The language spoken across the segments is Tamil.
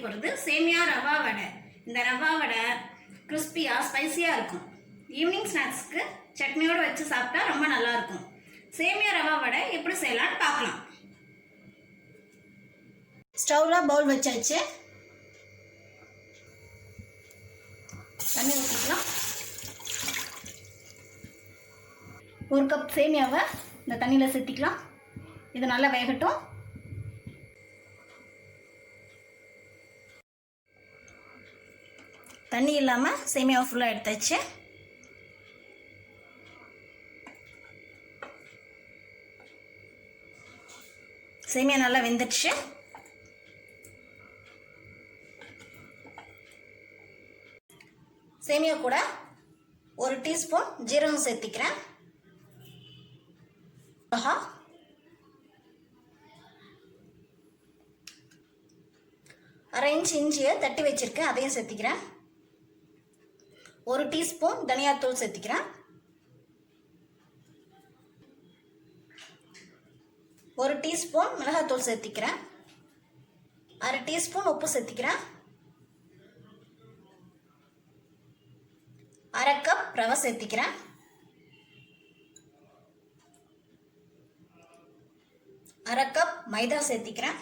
போகிறது சேமியா ரவா வடை. இந்த ரவா வடை கிறிஸ்பியாக ஸ்பைசியாக இருக்கும். ஈவினிங் ஸ்நாக்ஸ்க்கு சட்னியோடு வச்சு சாப்பிட்டா ரொம்ப நல்லாயிருக்கும். சேமியா ரவா வடை எப்படி செய்யலான்னு பார்க்கலாம். ஸ்டவ்வில் பவுல் வச்சாச்சு. தண்ணி ஊற்றிக்கலாம். 1 கப் சேமியாவை இந்த தண்ணியில் சேர்த்திக்கலாம். இது நல்லா வேகட்டும். தண்ணி இல்லாமல் சேமியாவை ஃபுல்லாக எடுத்தாச்சு. சேமியா நல்லா வெந்துடுச்சு. சேமியா கூட 1 டீஸ்பூன் ஜீரகம் சேர்த்திக்கிறேன். 1/2 இன்ச் இஞ்சியை தட்டி வச்சிருக்கேன், அதையும் சேர்த்திக்கிறேன். 1 டீஸ்பூன் தனியாத்தூள் சேர்த்திக்கிறேன். 1 டீஸ்பூன் மிளகாத்தூள் சேர்த்திக்கிறேன். 1/2 டீஸ்பூன் உப்பு சேர்த்திக்கிறேன். 1/2 கப் ரவை சேர்த்திக்கிறேன். 1/2 கப் மைதா சேர்த்திக்கிறேன்.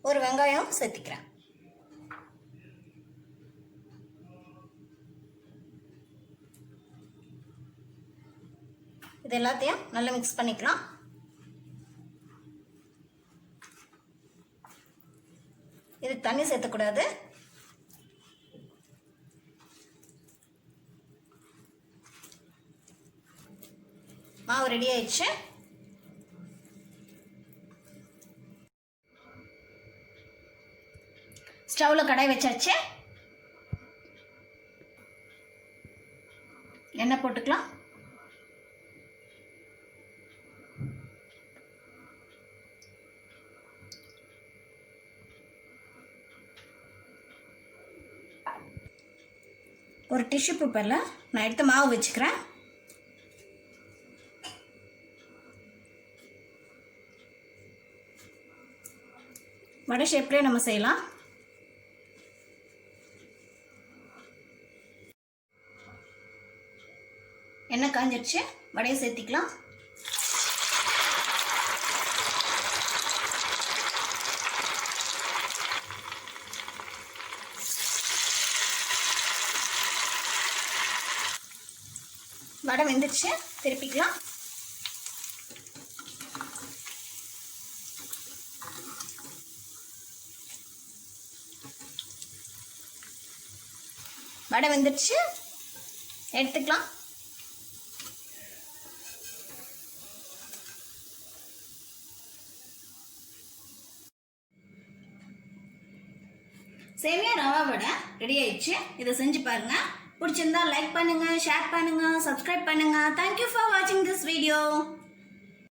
ஒரு வெங்காயம் சேர்த்திக்கிறேன். இது எல்லாத்தையும் நல்லா மிக்ஸ் பண்ணிக்கலாம். இது தண்ணி சேர்த்தக்கூடாது. மாவு ரெடி ஆயிடுச்சு. ஸ்டவ்வில் கடாய் வச்சாச்சு. எண்ணெய் போட்டுக்கலாம். ஒரு டிஷ்யூ பேப்பரில் நான் எடுத்த மாவு வச்சுக்கிறேன். வடை ஷேப்லேயே நம்ம செய்யலாம். எண்ணெய் காஞ்சிடுச்சு. வடையை சேர்த்திக்கலாம். வடை வெந்துடுச்சு. திருப்பிக்கலாம். வடை வெந்துடுச்சு. எடுத்துக்கலாம். சேமியா ரவா வடை ரெடி ஆயிடுச்சு. இதை செஞ்சு பாருங்க. பிடிச்சிருந்தா லைக் பண்ணுங்க, ஷேர் பண்ணுங்க, சப்ஸ்கிரைப் பண்ணுங்க. தேங்க்யூ ஃபார் வாட்சிங் திஸ் வீடியோ.